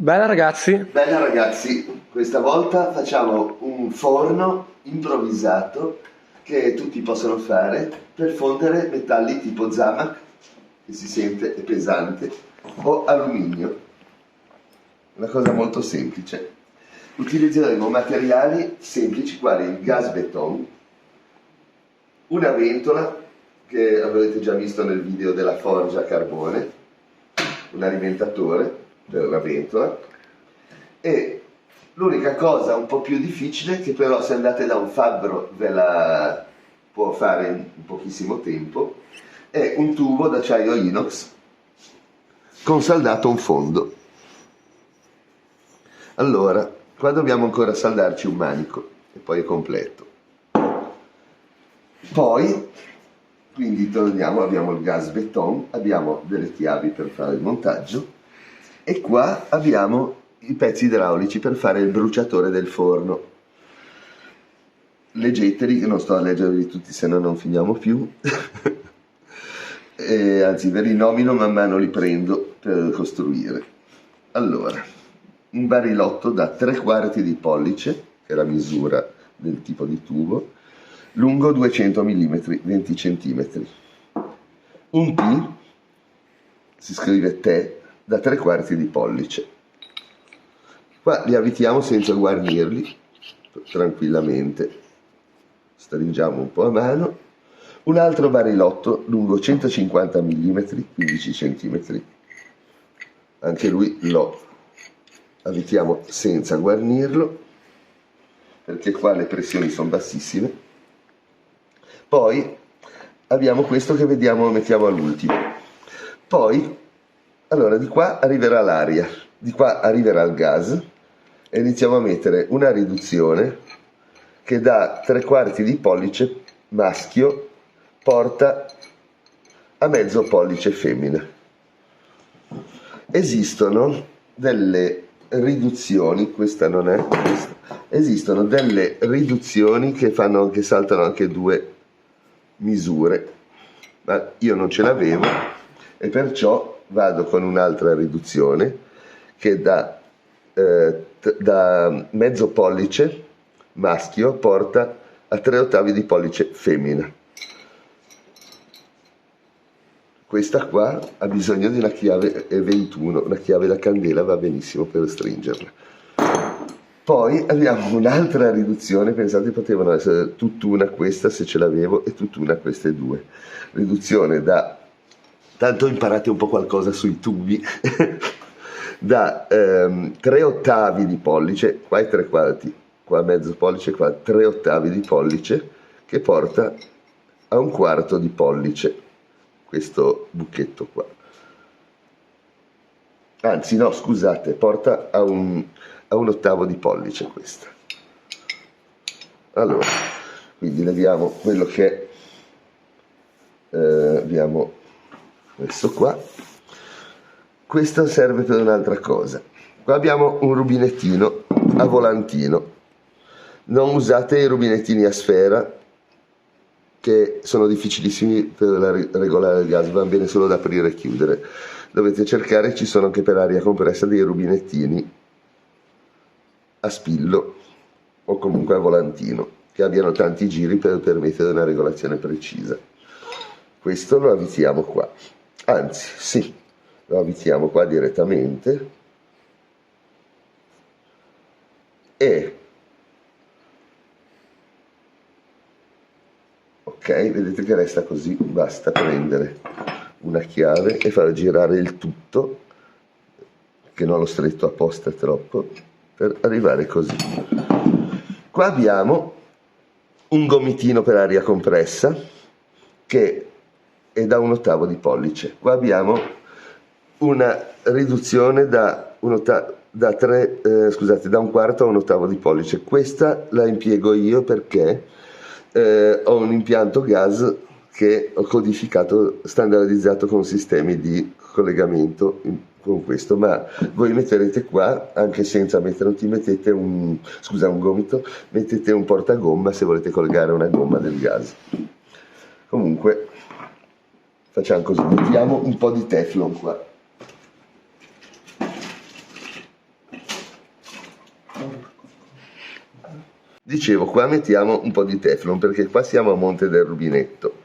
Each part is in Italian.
Bella ragazzi, Bene ragazzi, questa volta facciamo un forno improvvisato che tutti possono fare per fondere metalli tipo zamac, che si sente è pesante, o alluminio. Una cosa molto semplice. Utilizzeremo materiali semplici quali il gas beton, una ventola che avrete già visto nel video della forgia a carbone, un alimentatore per una ventola, e l'unica cosa un po' più difficile, che però se andate da un fabbro ve la può fare in pochissimo tempo, è un tubo d'acciaio inox con saldato un fondo. Allora, qua dobbiamo ancora saldarci un manico e poi è completo. Poi, quindi torniamo, abbiamo il gas beton, abbiamo delle chiavi per fare il montaggio e qua abbiamo i pezzi idraulici per fare il bruciatore del forno. Leggeteli, che non sto a leggerli tutti, se no non finiamo più. Anzi, ve li nomino man mano li prendo per costruire. Allora, un barilotto da 3/4 di pollice, che è la misura del tipo di tubo, lungo 200 mm, 20 cm. Un T, si scrive te, da 3/4 di pollice. Qua li avvitiamo senza guarnirli, tranquillamente. Stringiamo un po' a mano. Un altro barilotto lungo 150 mm, 15 cm. Anche lui lo avvitiamo senza guarnirlo, perché qua le pressioni sono bassissime. Poi abbiamo questo che vediamo, mettiamo all'ultimo. Poi, allora, di qua arriverà l'aria, di qua arriverà il gas e iniziamo a mettere una riduzione che da 3/4 di pollice maschio porta a mezzo pollice femmina. Esistono delle riduzioni, questa non è questa, esistono delle riduzioni che saltano anche due misure, ma io non ce l'avevo e perciò vado con un'altra riduzione che da mezzo pollice maschio porta a 3/8 di pollice femmina. Questa qua ha bisogno di una chiave E21, una chiave da candela va benissimo per stringerla. Poi abbiamo un'altra riduzione, pensate potevano essere tutt'una questa se ce l'avevo e tutt'una queste due. Riduzione da, tanto imparate un po' qualcosa sui tubi, da 3/8 di pollice, qua è 3/4, qua mezzo pollice, qua 3/8 di pollice, che porta a 1/4 di pollice, questo buchetto qua. Anzi no, scusate, porta a un ottavo di pollice questa. Allora, quindi leviamo quello che abbiamo messo qua. Questo serve per un'altra cosa. Qua abbiamo un rubinettino a volantino. Non usate i rubinettini a sfera, che sono difficilissimi per regolare il gas, va bene solo da aprire e chiudere. Dovete cercare, ci sono anche per aria compressa, dei rubinettini a spillo o comunque a volantino, che abbiano tanti giri per permettere una regolazione precisa. Questo lo avvitiamo qua, anzi sì, lo avvitiamo qua direttamente e ok, vedete che resta così, basta prendere una chiave e far girare il tutto, che non l'ho stretto apposta troppo, per arrivare così. Qua abbiamo un gomitino per aria compressa che è da 1/8 di pollice. Qua abbiamo una riduzione da 1/4 a 1/8 di pollice. Questa la impiego io perché ho un impianto gas che ho codificato, standardizzato con sistemi di collegamento con questo, ma voi metterete qua, anche senza mettere, mettete un gomito, mettete un portagomma se volete collegare una gomma del gas. Comunque facciamo così, mettiamo un po' di teflon qua. Dicevo, qua mettiamo un po' di Teflon perché qua siamo a monte del rubinetto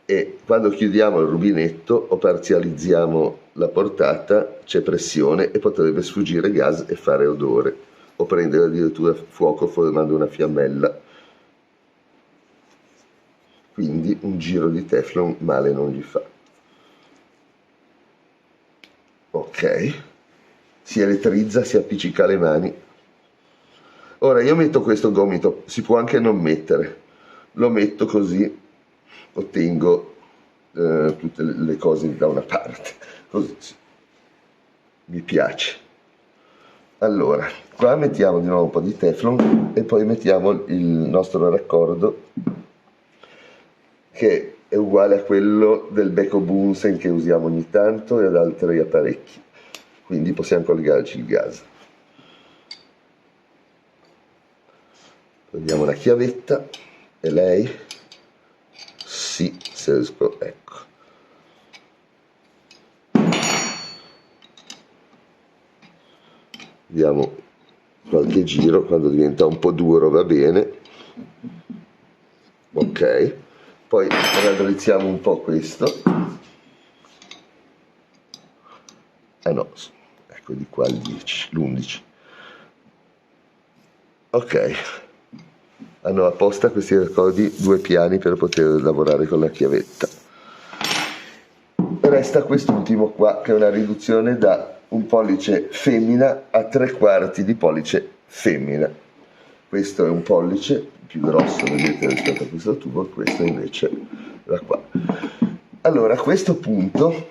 e quando chiudiamo il rubinetto o parzializziamo la portata c'è pressione e potrebbe sfuggire gas e fare odore o prendere addirittura fuoco formando una fiammella. Quindi un giro di Teflon male non gli fa. Ok, si elettrizza, si appiccica alle mani. Ora io metto questo gomito, si può anche non mettere, lo metto così ottengo tutte le cose da una parte, così mi piace. Allora, qua mettiamo di nuovo un po' di Teflon e poi mettiamo il nostro raccordo che è uguale a quello del becco Bunsen che usiamo ogni tanto e ad altri apparecchi, quindi possiamo collegarci il gas. Prendiamo la chiavetta e lei, sì, se riesco, ecco. Diamo qualche giro, quando diventa un po' duro va bene. Ok, poi raddrizziamo un po' questo. Ah no, ecco di qua il 10, l'11. Ok, hanno apposta questi raccordi 2 piani per poter lavorare con la chiavetta. Resta quest'ultimo qua che è una riduzione da un pollice femmina a 3/4 di pollice femmina. Questo è un pollice più grosso, vedete, rispetto a questo tubo, questo invece da qua. Allora a questo punto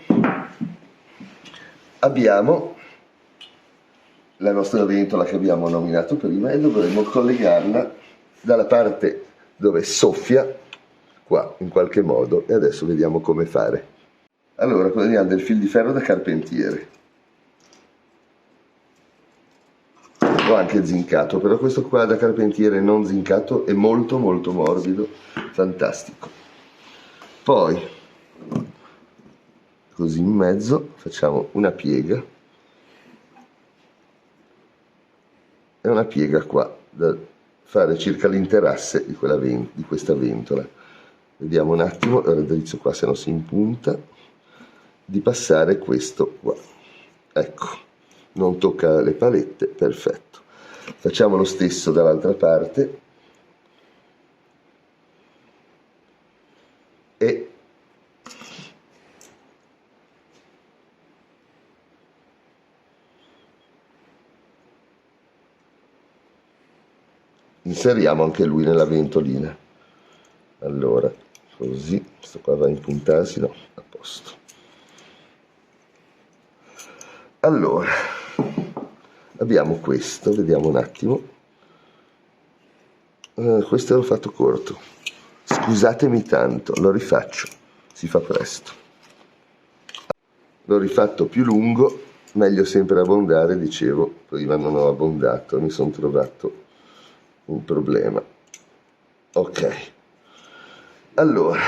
abbiamo la nostra ventola che abbiamo nominato prima e dovremo collegarla dalla parte dove soffia qua in qualche modo e adesso vediamo come fare. Allora prendiamo del fil di ferro da carpentiere, o anche zincato, però questo qua da carpentiere non zincato è molto molto morbido, fantastico. Poi così in mezzo facciamo una piega e una piega qua da fare circa l'interasse di questa ventola. Vediamo un attimo, raddrizzo qua se no si impunta, di passare questo qua, ecco, non tocca le palette, perfetto. Facciamo lo stesso dall'altra parte e inseriamo anche lui nella ventolina. Allora, così, questo qua va a impuntarsi, no, a posto. Allora, abbiamo questo, vediamo un attimo. Questo l'ho fatto corto. Scusatemi tanto, lo rifaccio, si fa presto. L'ho rifatto più lungo, meglio sempre abbondare, dicevo, prima non ho abbondato, mi sono trovato un problema. Ok, allora,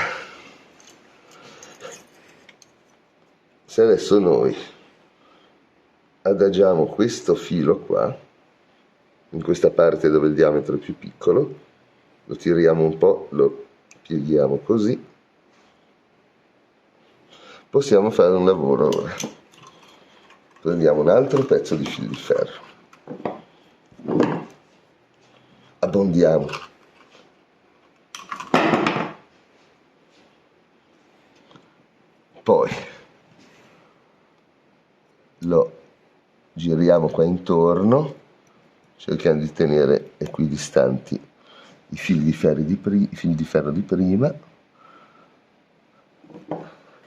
se adesso noi adagiamo questo filo qua, in questa parte dove il diametro è più piccolo, lo tiriamo un po', lo pieghiamo così, possiamo fare un lavoro ora. Prendiamo un altro pezzo di fil di ferro, abbondiamo, poi lo giriamo qua intorno, cerchiamo di tenere equidistanti i fili di ferro di prima,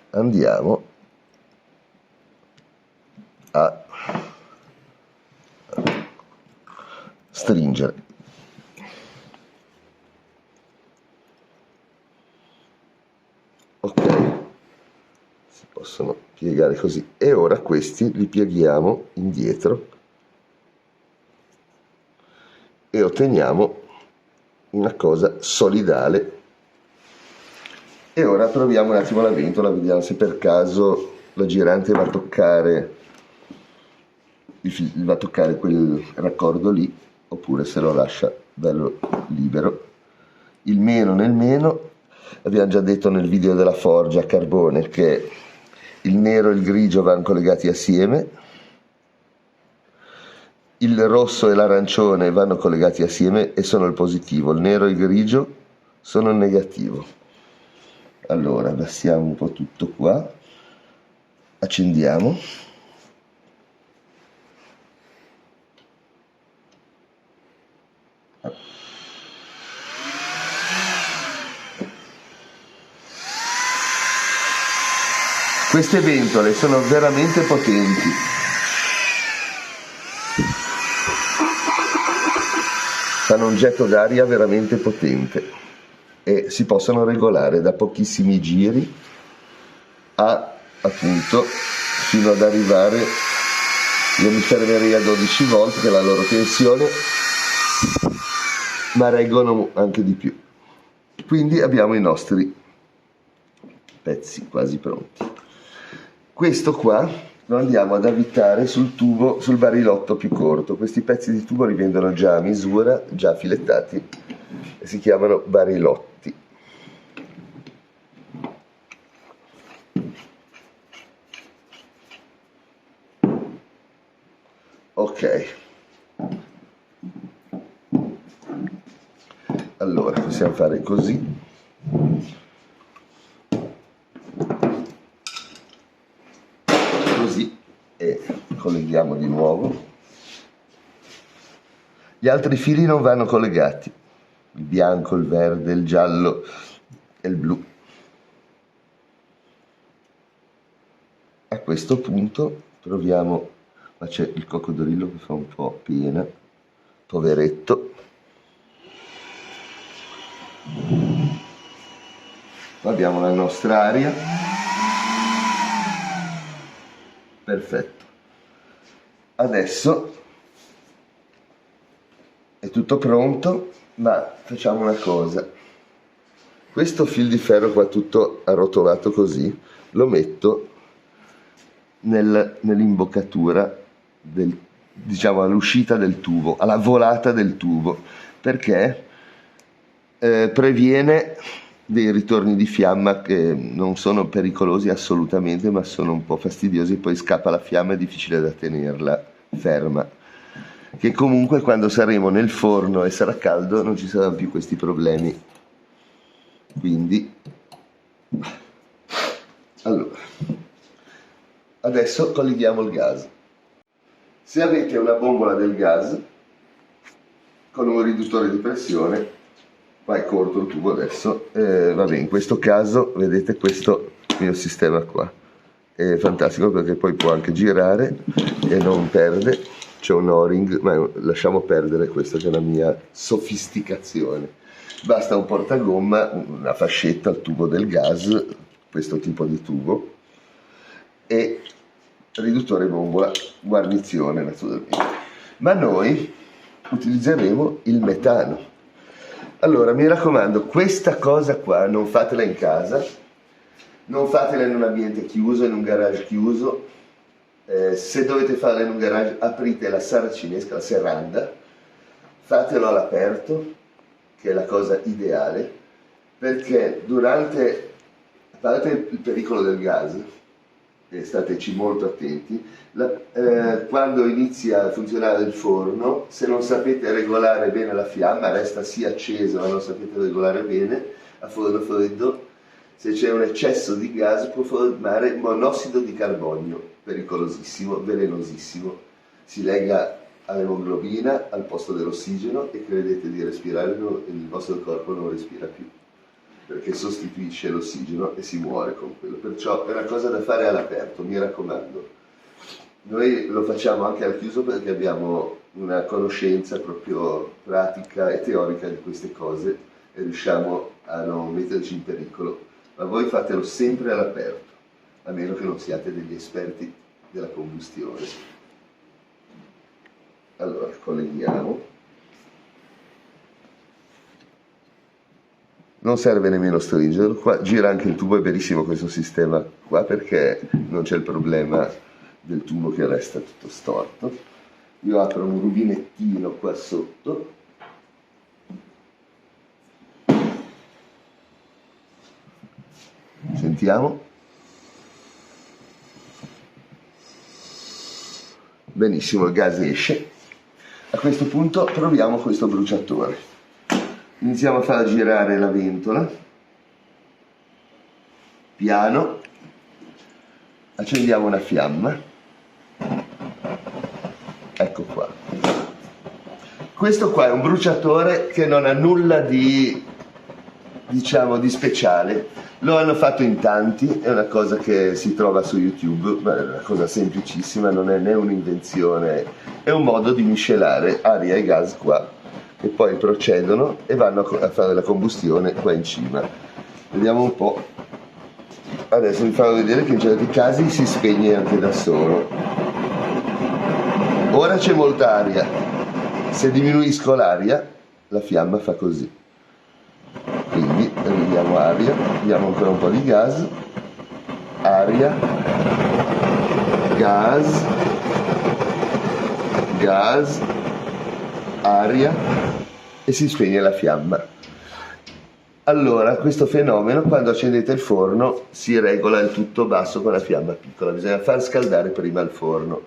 andiamo a stringere. Ok, si possono piegare così e ora questi li pieghiamo indietro e otteniamo una cosa solidale. E ora proviamo un attimo la ventola, vediamo se per caso la girante va a toccare quel raccordo lì oppure se lo lascia bello libero. Il meno nel meno, abbiamo già detto nel video della forgia a carbone che il nero e il grigio vanno collegati assieme, il rosso e l'arancione vanno collegati assieme e sono il positivo, il nero e il grigio sono il negativo. Allora abbassiamo un po' tutto qua, accendiamo. Queste ventole sono veramente potenti. Fanno un getto d'aria veramente potente e si possono regolare da pochissimi giri a, appunto, fino ad arrivare, io mi fermerei a 12 volt che è la loro tensione, ma reggono anche di più. Quindi abbiamo i nostri pezzi quasi pronti. Questo qua lo andiamo ad avvitare sul tubo, sul barilotto più corto. Questi pezzi di tubo li vendono già a misura, già filettati, e si chiamano barilotti. Ok. Allora, possiamo fare così. Così, e colleghiamo di nuovo. Gli altri fili non vanno collegati, il bianco, il verde, il giallo e il blu. A questo punto proviamo, ma c'è il coccodrillo che fa un po' pena, poveretto. Abbiamo la nostra aria. Perfetto. Adesso è tutto pronto, ma facciamo una cosa. Questo fil di ferro qua tutto arrotolato così, lo metto nell'imboccatura, diciamo all'uscita del tubo, alla volata del tubo, perché previene dei ritorni di fiamma che non sono pericolosi assolutamente, ma sono un po' fastidiosi, poi scappa la fiamma, è difficile da tenerla ferma, che comunque quando saremo nel forno e sarà caldo non ci saranno più questi problemi. Quindi allora adesso colleghiamo il gas. Se avete una bombola del gas con un riduttore di pressione, qua è corto il tubo adesso, vabbè, in questo caso vedete questo mio sistema qua è fantastico perché poi può anche girare e non perde, c'è un o-ring, ma lasciamo perdere, questa che è la mia sofisticazione. Basta un portagomma, una fascetta al tubo del gas, questo tipo di tubo, e riduttore bombola, guarnizione naturalmente. Ma noi utilizzeremo il metano. Allora mi raccomando, questa cosa qua non fatela in casa, non fatela in un ambiente chiuso, in un garage chiuso. Se dovete farla in un garage aprite la saracinesca, la serranda, fatelo all'aperto, che è la cosa ideale, perché durante, a parte il pericolo del gas, e stateci molto attenti, quando inizia a funzionare il forno, se non sapete regolare bene la fiamma, resta sì accesa ma non sapete regolare bene, a forno freddo, se c'è un eccesso di gas può formare monossido di carbonio, pericolosissimo, velenosissimo, si lega all'emoglobina al posto dell'ossigeno e credete di respirare, il vostro corpo non respira più, perché sostituisce l'ossigeno e si muore con quello. Perciò è una cosa da fare all'aperto, mi raccomando. Noi lo facciamo anche al chiuso perché abbiamo una conoscenza proprio pratica e teorica di queste cose e riusciamo a non metterci in pericolo, ma voi fatelo sempre all'aperto, a meno che non siate degli esperti della combustione. Allora, colleghiamo. Non serve nemmeno stringerlo, qua gira anche il tubo, è verissimo questo sistema qua perché non c'è il problema del tubo che resta tutto storto. Io apro un rubinettino qua sotto Aumentiamo. Benissimo, il gas esce. A questo punto proviamo questo bruciatore. Iniziamo a far girare la ventola. Piano. Accendiamo una fiamma. Ecco qua. Questo qua è un bruciatore che non ha nulla di, diciamo, di speciale. Lo hanno fatto in tanti, è una cosa che si trova su YouTube, ma è una cosa semplicissima, non è né un'invenzione, è un modo di miscelare aria e gas qua, che poi procedono e vanno a fare la combustione qua in cima. Vediamo un po'. Adesso vi farò vedere che in certi casi si spegne anche da solo. Ora c'è molta aria, se diminuisco l'aria la fiamma fa così. Quindi vediamo aria, vediamo ancora un po' di gas, aria, gas, gas, aria e si spegne la fiamma. Allora, questo fenomeno, quando accendete il forno, si regola il tutto basso con la fiamma piccola, bisogna far scaldare prima il forno.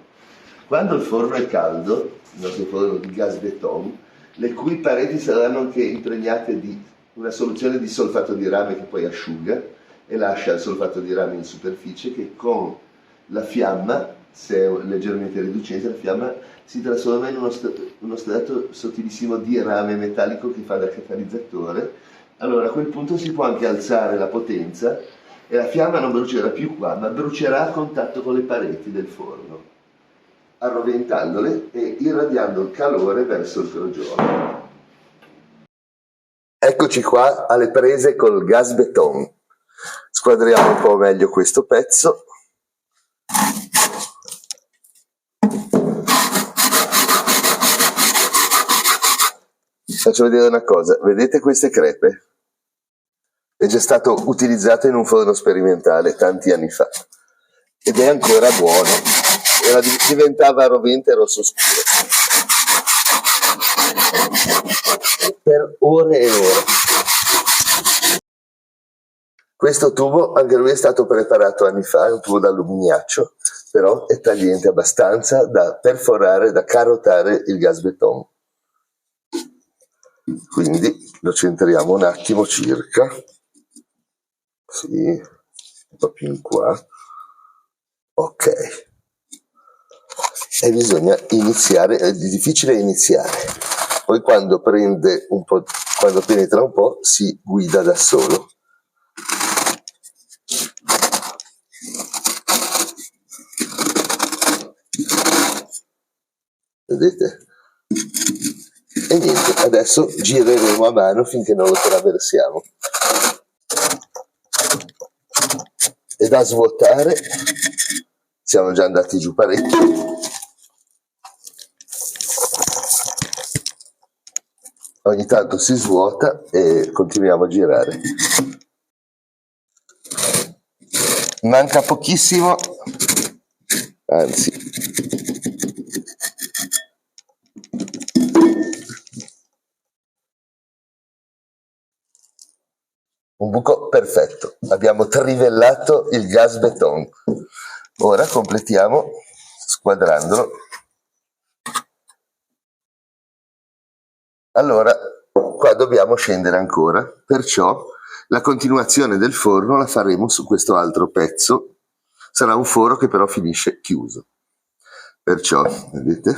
Quando il forno è caldo, il nostro forno di gas beton, le cui pareti saranno anche impregnate di una soluzione di solfato di rame che poi asciuga e lascia il solfato di rame in superficie, che con la fiamma, se è leggermente riducente, la fiamma si trasforma in uno strato sottilissimo di rame metallico che fa da catalizzatore. Allora a quel punto si può anche alzare la potenza e la fiamma non brucerà più qua, ma brucerà a contatto con le pareti del forno, arroventandole e irradiando il calore verso il crogiolo. Eccoci qua alle prese col gas beton. Squadriamo un po' meglio questo pezzo. Faccio vedere una cosa, vedete queste crepe? È già stato utilizzato in un forno sperimentale tanti anni fa ed è ancora buono. Diventava rovente rosso scuro per ore e ore. Questo tubo anche lui è stato preparato anni fa, è un tubo d'alluminaccio, però è tagliente abbastanza da perforare, da carotare il gas beton. Quindi lo centriamo un attimo circa, sì, un po' più in qua, ok. E bisogna iniziare, è difficile iniziare, poi quando prende un po', quando penetra un po' si guida da solo. Vedete? E niente, adesso gireremo a mano finché non lo traversiamo. E da svuotare, siamo già andati giù parecchio. Ogni tanto si svuota e continuiamo a girare. Manca pochissimo, anzi. Un buco perfetto, abbiamo trivellato il gas beton. Ora completiamo squadrandolo. Allora, qua dobbiamo scendere ancora, perciò la continuazione del forno la faremo su questo altro pezzo. Sarà un foro che però finisce chiuso. Perciò, vedete,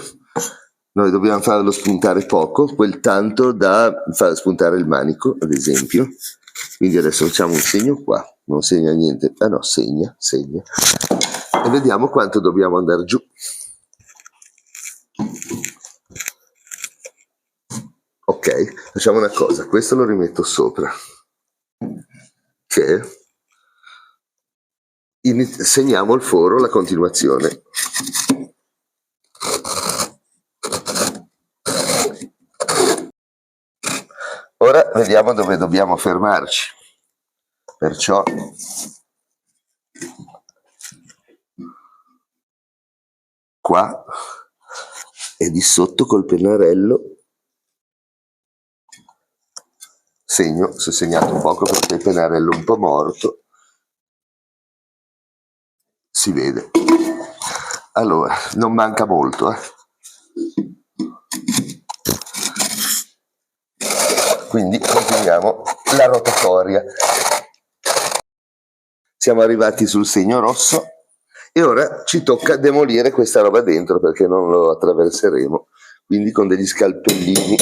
noi dobbiamo farlo spuntare poco, quel tanto da far spuntare il manico, ad esempio. Quindi adesso facciamo un segno qua, non segna niente, ah no, segna, e vediamo quanto dobbiamo andare giù. Ok, facciamo una cosa, questo lo rimetto sopra, che segniamo il foro, la continuazione. Ora vediamo dove dobbiamo fermarci, perciò qua e di sotto col pennarello segno, si è segnato poco perché il pennarello è un po' morto, si vede. Allora, non manca molto, quindi continuiamo la rotatoria. Siamo arrivati sul segno rosso e ora ci tocca demolire questa roba dentro perché non lo attraverseremo, quindi con degli scalpelletti.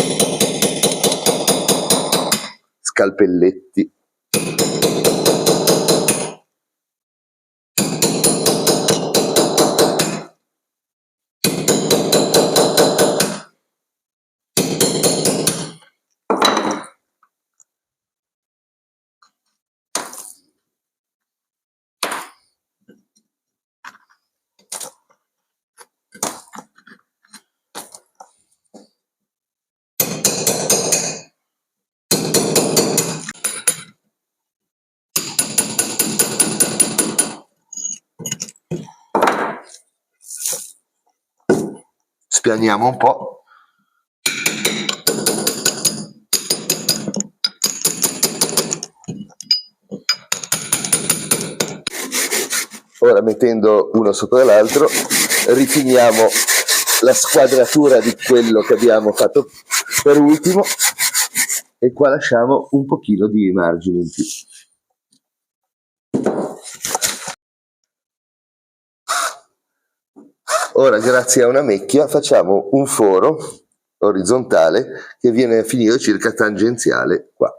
Spianiamo un po'. Ora, mettendo uno sopra l'altro, rifiniamo la squadratura di quello che abbiamo fatto per ultimo e qua lasciamo un pochino di margine in più. Ora, grazie a una macchia, facciamo un foro orizzontale che viene a finire circa tangenziale qua.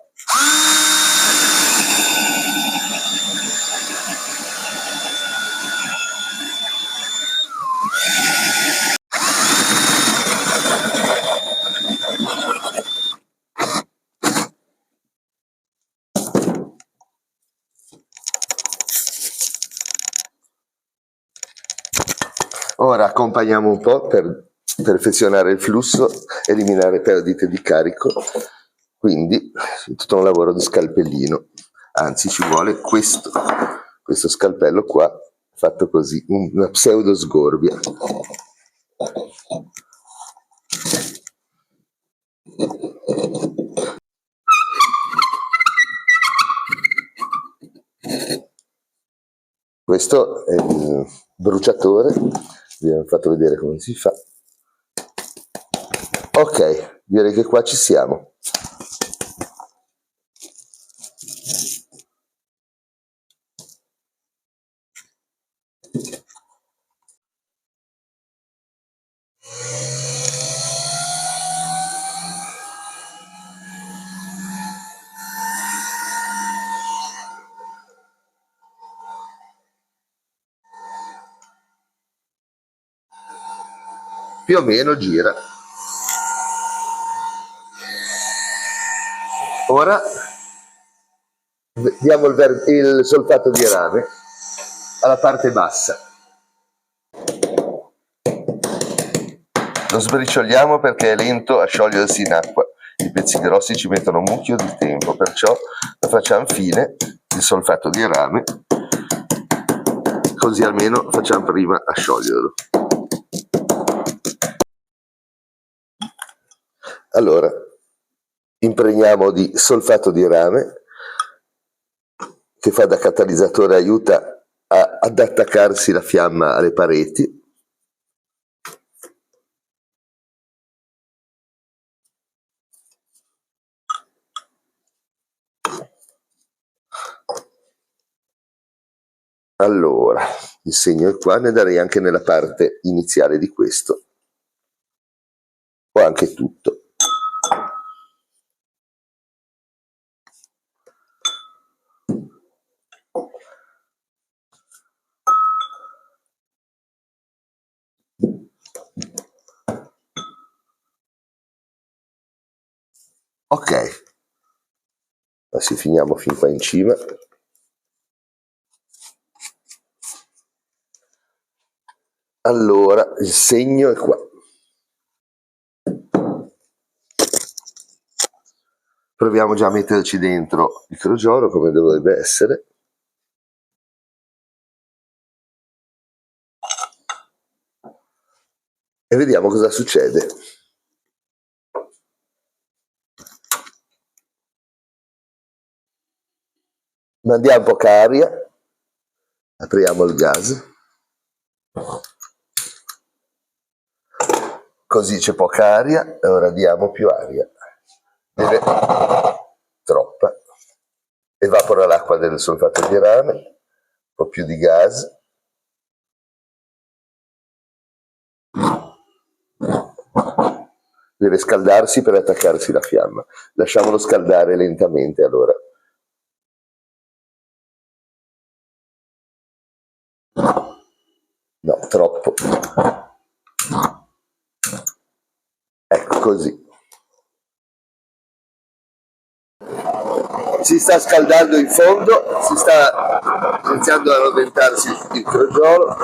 Ora accompagniamo un po' per perfezionare il flusso, eliminare perdite di carico, quindi tutto un lavoro di scalpellino, anzi ci vuole questo scalpello qua fatto così, una pseudo sgorbia. Questo è il bruciatore, vi abbiamo fatto vedere come si fa. Ok, direi che qua ci siamo. Più o meno gira. Ora diamo il solfato di rame alla parte bassa. Lo sbricioliamo perché è lento a sciogliersi in acqua. I pezzi grossi ci mettono un mucchio di tempo, perciò lo facciamo fine il solfato di rame, così almeno facciamo prima a scioglierlo. Allora, impregniamo di solfato di rame che fa da catalizzatore, aiuta ad attaccarsi la fiamma alle pareti. Allora, il segno è qua, ne darei anche nella parte iniziale di questo, o anche tutto. Ok, adesso finiamo fin qua in cima. Allora, il segno è qua. Proviamo già a metterci dentro il crogiolo come dovrebbe essere. E vediamo cosa succede. Mandiamo poca aria, apriamo il gas. Così c'è poca aria e ora diamo più aria. Troppa. Evapora l'acqua del solfato di rame, un po' più di gas. Deve scaldarsi per attaccarsi la fiamma. Lasciamolo scaldare lentamente allora. No, troppo. Ecco così. Si sta scaldando in fondo, si sta iniziando a aumentarsi il crogiolo.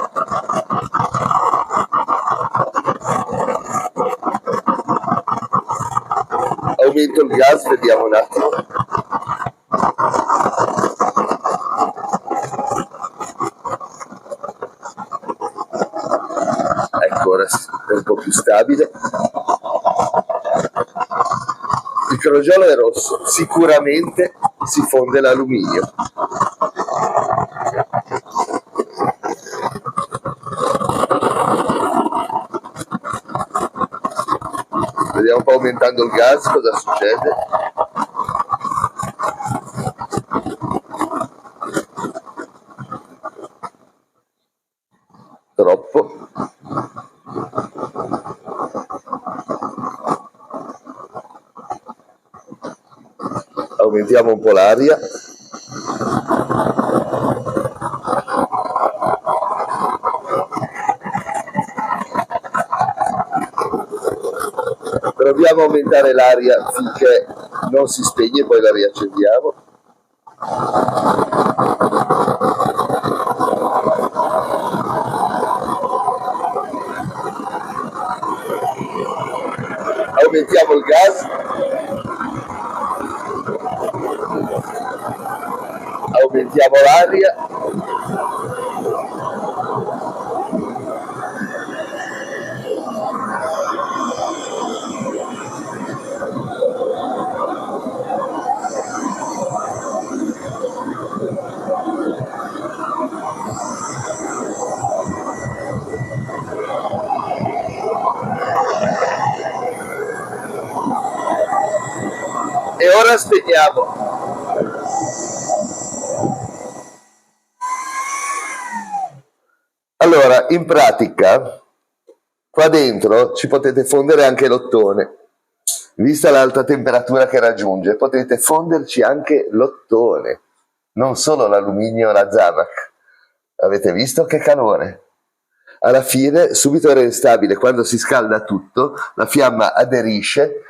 Aumento il gas, vediamo un attimo. Ecco, ora è un po' più stabile. Il crogiolo è rosso, sicuramente si fonde l'alluminio. Vediamo un po' aumentando il gas cosa succede. Troppo. Aumentiamo un po' l'aria. Proviamo a aumentare l'aria finché non si spegne, poi la riaccendiamo. Aumentiamo il gas. Aumentiamo l'aria. E ora spegniamo. Allora, in pratica, qua dentro ci potete fondere anche l'ottone. Vista l'alta temperatura che raggiunge, potete fonderci anche l'ottone, non solo l'alluminio o la Zamac. Avete visto che calore? Alla fine, subito è stabile, quando si scalda tutto, la fiamma aderisce,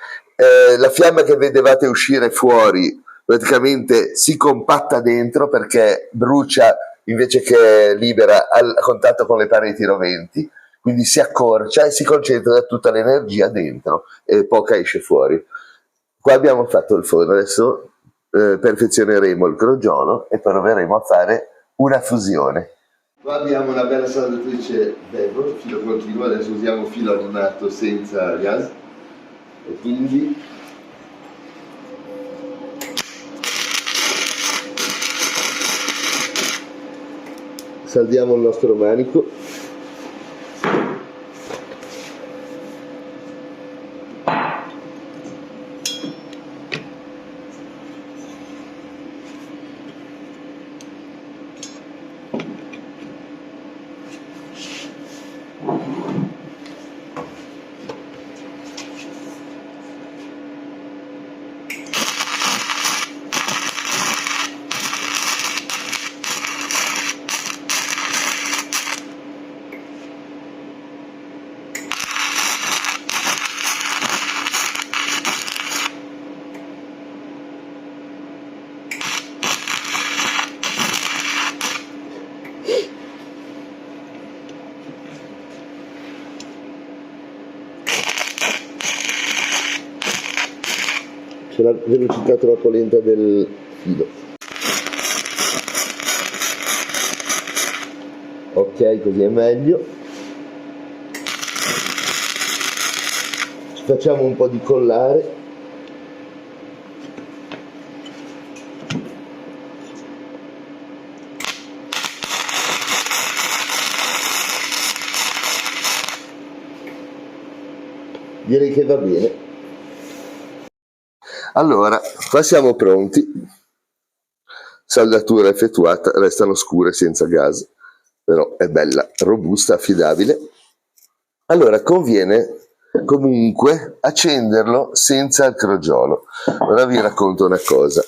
la fiamma che vedevate uscire fuori praticamente si compatta dentro perché brucia invece che libera a contatto con le pareti roventi, quindi si accorcia e si concentra tutta l'energia dentro e poca esce fuori. Qua abbiamo fatto il forno, adesso perfezioneremo il crogiolo e proveremo a fare una fusione. Qua abbiamo una bella saldatrice Bevor, filo continuo, adesso usiamo filo animato senza gas e quindi saldiamo il nostro manico. C'è la velocità troppo lenta del filo. Ok, così è meglio. Ci facciamo un po' di collare. Direi che va bene. Allora, qua siamo pronti. Saldatura effettuata, restano scure senza gas, però è bella, robusta, affidabile. Allora, conviene comunque accenderlo senza il crogiolo. Ora vi racconto una cosa.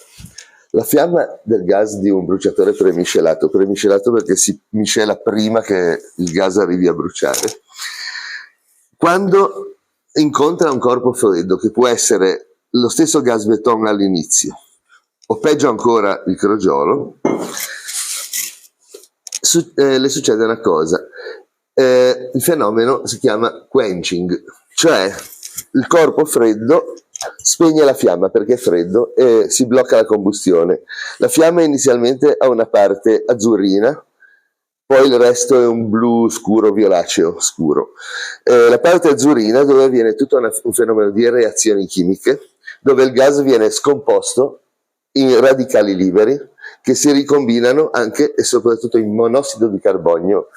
La fiamma del gas di un bruciatore premiscelato perché si miscela prima che il gas arrivi a bruciare, quando incontra un corpo freddo, che può essere lo stesso gas beton all'inizio, o peggio ancora il crogiolo, le succede una cosa. Il fenomeno si chiama quenching, cioè il corpo freddo spegne la fiamma perché è freddo e si blocca la combustione. La fiamma inizialmente ha una parte azzurrina, poi il resto è un blu scuro, violaceo scuro. La parte azzurrina, dove avviene tutto un fenomeno di reazioni chimiche, dove il gas viene scomposto in radicali liberi che si ricombinano anche e soprattutto in monossido di carbonio.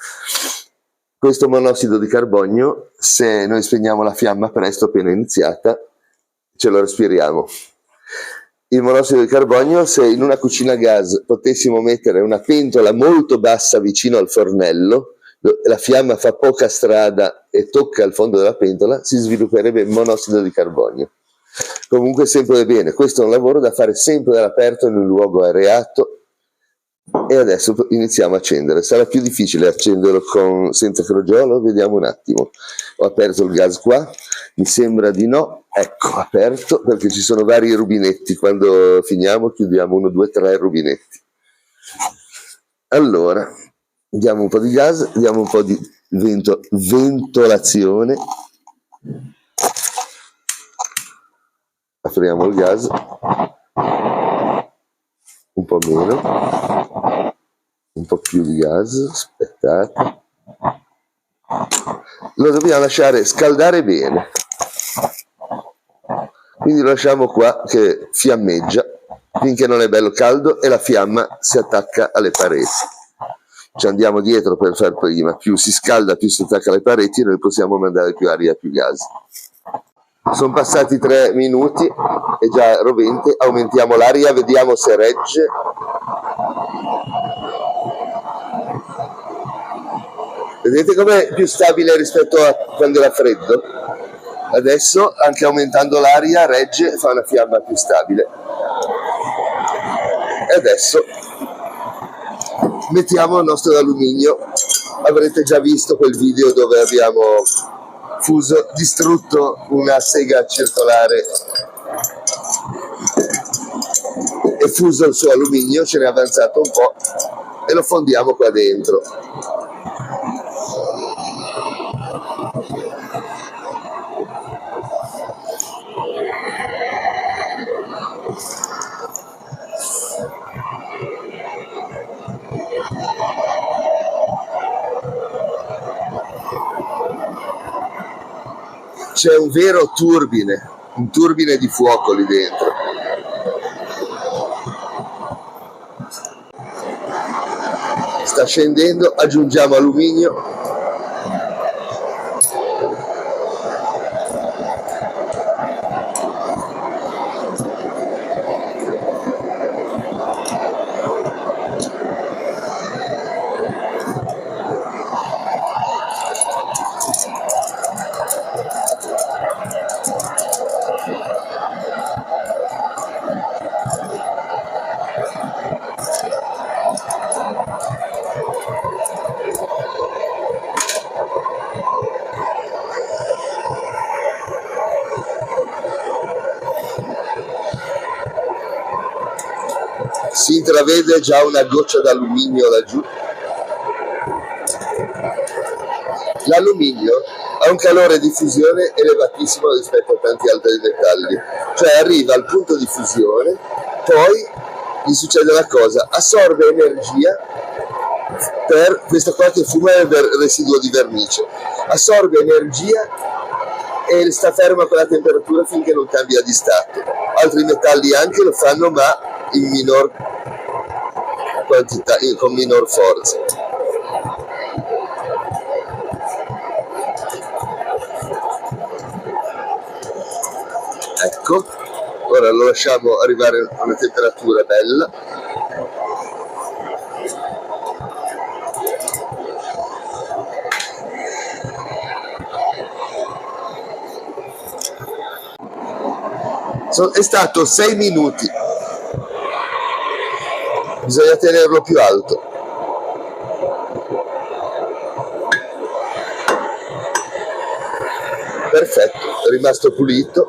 Questo monossido di carbonio, se noi spegniamo la fiamma presto, appena iniziata, ce lo respiriamo. Il monossido di carbonio, se in una cucina a gas potessimo mettere una pentola molto bassa vicino al fornello, la fiamma fa poca strada e tocca il fondo della pentola, si svilupperebbe monossido di carbonio. Comunque sempre bene, questo è un lavoro da fare sempre all'aperto in un luogo areato. E adesso iniziamo a accendere. Sarà più difficile accenderlo senza crogiolo? Vediamo un attimo. Ho aperto il gas qua, mi sembra di no. Ecco, aperto, perché ci sono vari rubinetti. Quando finiamo chiudiamo 1, 2, 3 rubinetti. Allora, diamo un po' di gas, diamo un po' di ventolazione. Apriamo il gas. Un po' meno, un po' più di gas, aspettate. Lo dobbiamo lasciare scaldare bene, quindi lo lasciamo qua che fiammeggia finché non è bello caldo e la fiamma si attacca alle pareti. Ci andiamo dietro per far prima, più si scalda più si attacca alle pareti e noi possiamo mandare più aria, più gas. Sono passati 3 minuti, è già rovente, aumentiamo l'aria, vediamo se regge. Vedete com'è più stabile rispetto a quando era freddo? Adesso, anche aumentando l'aria, regge e fa una fiamma più stabile. E adesso mettiamo il nostro alluminio. Avrete già visto quel video dove abbiamo distrutto una sega circolare e fuso il suo alluminio, ce n'è avanzato un po' e lo fondiamo qua dentro. C'è un vero turbine, un turbine di fuoco lì dentro. Sta scendendo, aggiungiamo alluminio. Si intravede già una goccia d'alluminio laggiù. L'alluminio ha un calore di fusione elevatissimo rispetto a tanti altri metalli, cioè arriva al punto di fusione, poi gli succede una cosa, assorbe energia per questo qua che fuma è il residuo di vernice, assorbe energia e sta ferma a quella temperatura finché non cambia di stato. Altri metalli anche lo fanno, ma in minor quantità, con minor forza. Ecco, ora lo lasciamo arrivare a una temperatura bella. È stato 6 minuti, bisogna tenerlo più alto. Perfetto, è rimasto pulito.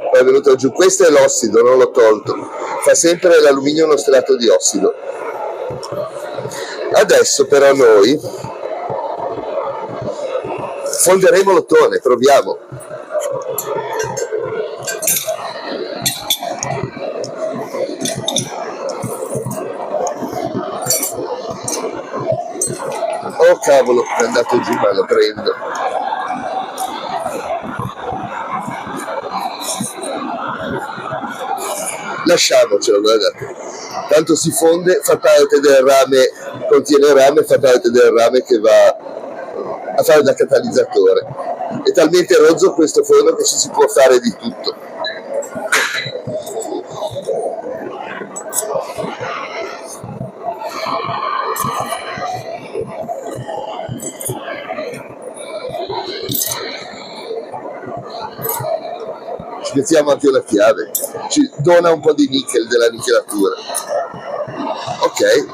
Poi è venuto giù, questo è l'ossido, non l'ho tolto, fa sempre l'alluminio uno strato di ossido. Adesso però noi fonderemo l'ottone, proviamo. Oh cavolo, è andato giù, ma lo prendo. Lasciamocelo, guardate. Tanto si fonde, fa parte del rame, contiene rame, fa parte del rame che va a fare da catalizzatore. È talmente rozzo questo forno che ci si può fare di tutto. Ci mettiamo anche una chiave, ci dona un po' di nickel della nichelatura. Ok,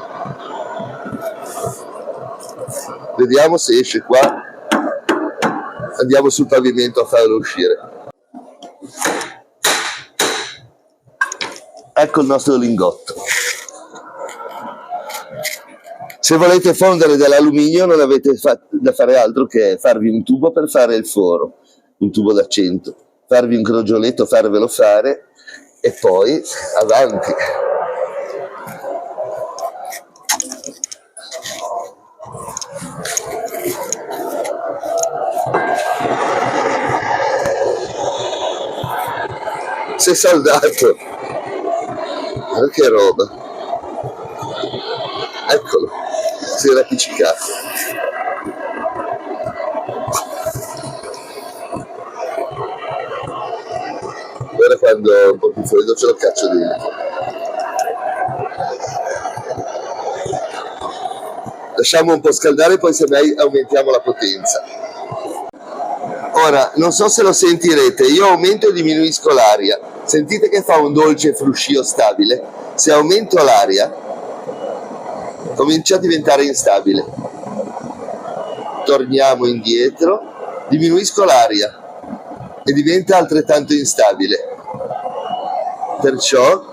vediamo se esce qua. Andiamo sul pavimento a farlo uscire. Ecco il nostro lingotto. Se volete fondere dell'alluminio non avete da fare altro che farvi un tubo per fare il foro, un tubo da 100, farvi un crogioletto, farvelo fare e poi avanti. Si è saldato. Ma che roba. Eccolo, si era appiccicato. Ora quando ho un po' più freddo ce lo caccio dentro. Lasciamo un po' scaldare, poi semmai aumentiamo la potenza. Ora, non so se lo sentirete, io aumento e diminuisco l'aria. Sentite che fa un dolce fruscio stabile? Se aumento l'aria, comincia a diventare instabile. Torniamo indietro, diminuisco l'aria e diventa altrettanto instabile. Perciò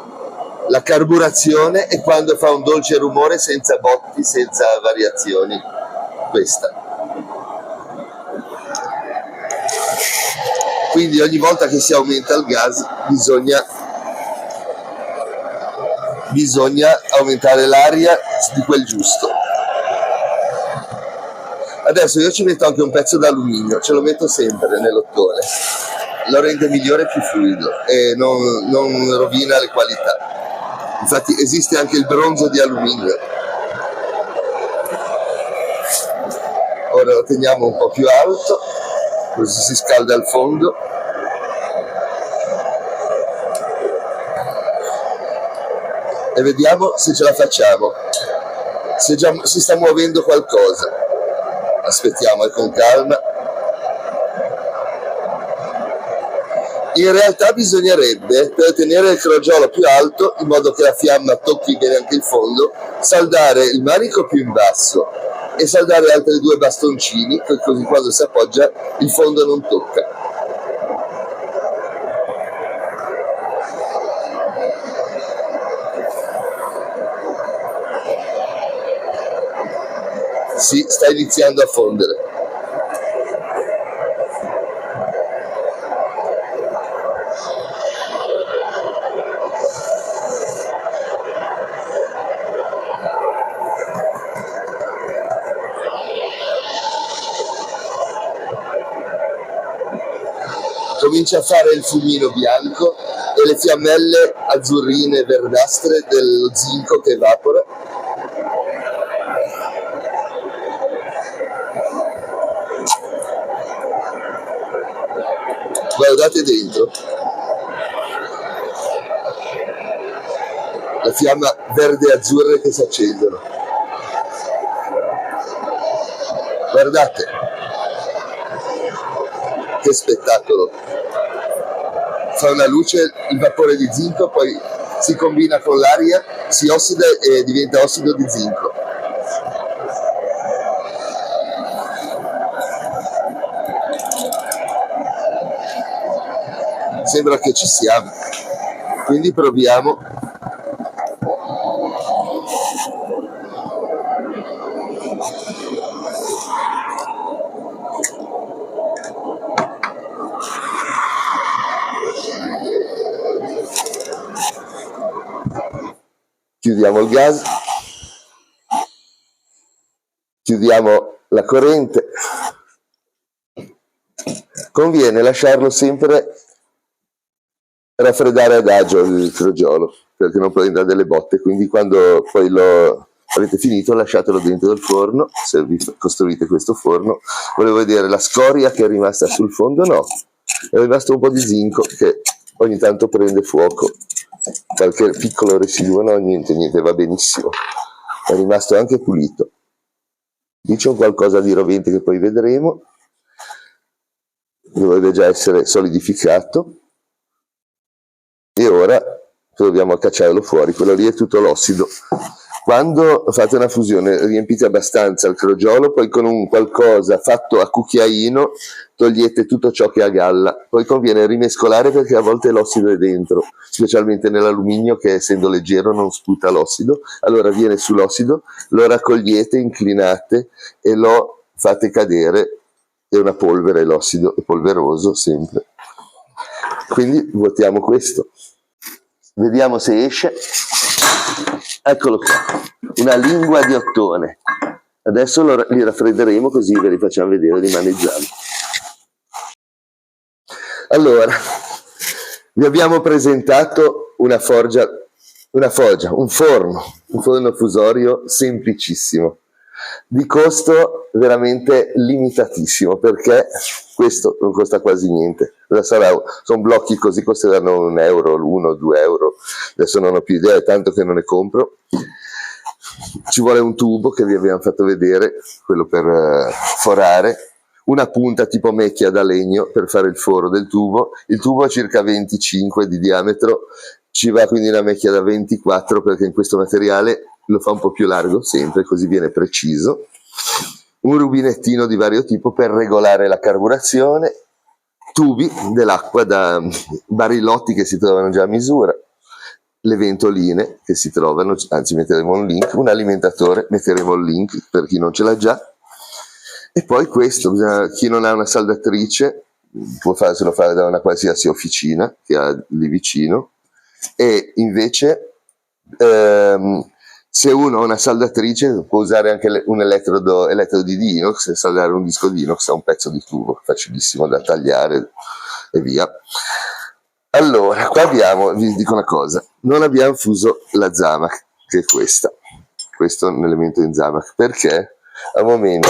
la carburazione è quando fa un dolce rumore senza botti, senza variazioni. Questa. Quindi ogni volta che si aumenta il gas bisogna aumentare l'aria di quel giusto. Adesso io ci metto anche un pezzo d'alluminio, ce lo metto sempre nell'ottone, lo rende migliore e più fluido e non rovina le qualità. Infatti esiste anche il bronzo di alluminio. Ora lo teniamo un po' più alto, così si scalda il fondo. E vediamo se ce la facciamo, se già si sta muovendo qualcosa. Aspettiamo con calma. In realtà bisognerebbe, per tenere il crogiolo più alto, in modo che la fiamma tocchi bene anche il fondo, saldare il manico più in basso e saldare altri 2 bastoncini, così quando si appoggia il fondo non tocca. Sì, sta iniziando a fondere. Comincia a fare il fumino bianco e le fiammelle azzurrine e verdastre dello zinco che evapora. guardate dentro, la fiamma verde e azzurra che si accendono. Guardate, che spettacolo! Fa una luce il vapore di zinco, poi si combina con l'aria, si ossida e diventa ossido di zinco. Sembra che ci siamo, quindi proviamo. Chiudiamo il gas, chiudiamo la corrente. Conviene lasciarlo sempre raffreddare ad agio il crogiolo, perché non prenda delle botte, quindi quando poi lo avete finito lasciatelo dentro il forno. Se vi costruite questo forno, volevo vedere la scoria che è rimasta sul fondo. No, è rimasto un po' di zinco che ogni tanto prende fuoco, qualche piccolo residuo. No, niente, va benissimo, è rimasto anche pulito. Lì c'è un qualcosa di rovente che poi vedremo, dovrebbe già essere solidificato. E ora proviamo a cacciarlo fuori. Quello lì è tutto l'ossido. Quando fate una fusione riempite abbastanza il crogiolo, poi con un qualcosa fatto a cucchiaino togliete tutto ciò che è a galla. Poi conviene rimescolare, perché a volte l'ossido è dentro, specialmente nell'alluminio, che essendo leggero non sputa l'ossido. Allora viene sull'ossido, lo raccogliete, inclinate e lo fate cadere. È una polvere, l'ossido è polveroso sempre. Quindi vuotiamo questo, vediamo se esce. Eccolo qua, una lingua di ottone. Adesso li raffredderemo, così ve li facciamo vedere, li maneggiamo. Allora, vi abbiamo presentato un forno fusorio semplicissimo, di costo veramente limitatissimo, perché questo non costa quasi niente. Sono blocchi così, costeranno €1, l'1, €2, adesso non ho più idea, è tanto che non ne compro. Ci vuole un tubo che vi abbiamo fatto vedere, quello per forare, una punta tipo macchia da legno per fare il foro del tubo. Il tubo ha circa 25 di diametro, ci va quindi una macchia da 24, perché in questo materiale lo fa un po' più largo sempre, così viene preciso. Un rubinettino di vario tipo per regolare la carburazione, tubi dell'acqua da barillotti che si trovano già a misura, le ventoline che si trovano, anzi metteremo un link, un alimentatore, metteremo il link per chi non ce l'ha già. E poi questo, chi non ha una saldatrice può farselo fare da una qualsiasi officina che ha lì vicino. E invece se uno ha una saldatrice può usare anche un elettrodo di inox e saldare un disco di inox a un pezzo di tubo, facilissimo da tagliare e via. Allora, qua vi dico una cosa, non abbiamo fuso la Zamac, che è questo è un elemento in Zamac, perché a momenti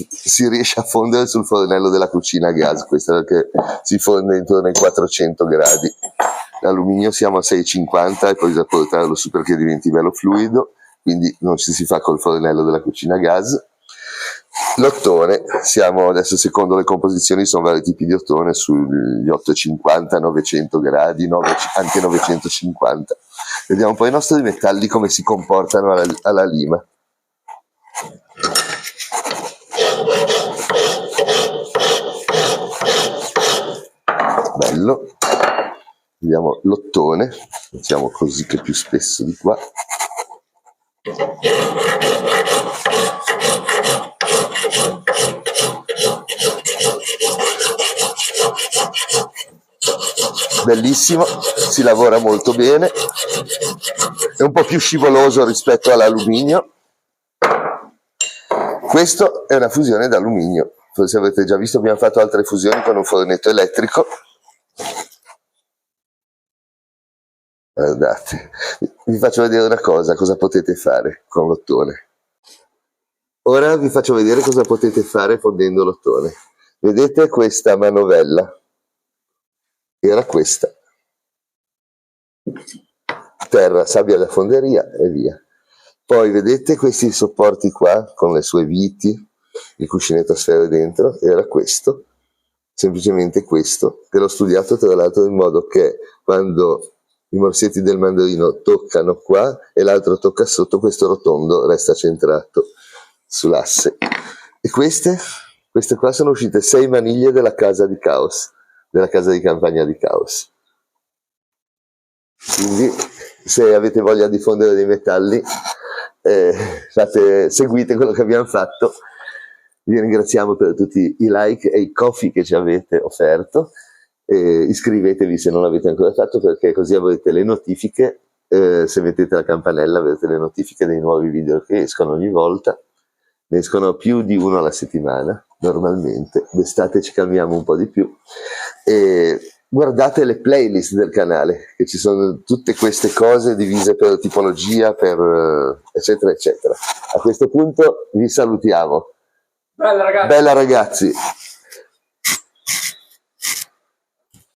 si riesce a fondere sul fornello della cucina a gas, questo perché si fonde intorno ai 400 gradi. L'alluminio siamo a 650 e poi bisogna portarlo su perché diventi bello fluido, quindi non ci si fa col fornello della cucina a gas. L'ottone, siamo adesso, secondo le composizioni, sono vari tipi di ottone, sugli 850, 900 gradi, anche 950. Vediamo poi i nostri metalli come si comportano alla lima. Bello. Vediamo l'ottone, mettiamo così che è più spesso di qua. Bellissimo, si lavora molto bene, è un po' più scivoloso rispetto all'alluminio. Questo è una fusione d'alluminio, forse avete già visto, abbiamo fatto altre fusioni con un fornetto elettrico. Guardate, vi faccio vedere una cosa potete fare con l'ottone. Ora vi faccio vedere cosa potete fare fondendo l'ottone. Vedete questa manovella? era questa: terra, sabbia da fonderia e via. Poi vedete questi supporti qua con le sue viti, il cuscinetto a sfere dentro, era questo, semplicemente questo, che l'ho studiato tra l'altro in modo che quando i morsetti del mandarino toccano qua e l'altro tocca sotto, questo rotondo resta centrato sull'asse. E queste qua sono uscite 6 maniglie della casa di Caos, della casa di campagna di Caos. Quindi se avete voglia di fondere dei metalli, seguite quello che abbiamo fatto. Vi ringraziamo per tutti i like e i coffee che ci avete offerto. Iscrivetevi se non l'avete ancora fatto, perché così avrete le notifiche. Se mettete la campanella avrete le notifiche dei nuovi video che escono ogni volta. Ne escono più di uno alla settimana normalmente, d'estate ci calmiamo un po' di più. E guardate le playlist del canale, che ci sono tutte queste cose divise per tipologia, per eccetera eccetera. A questo punto vi salutiamo. Bella ragazzi! Bella ragazzi!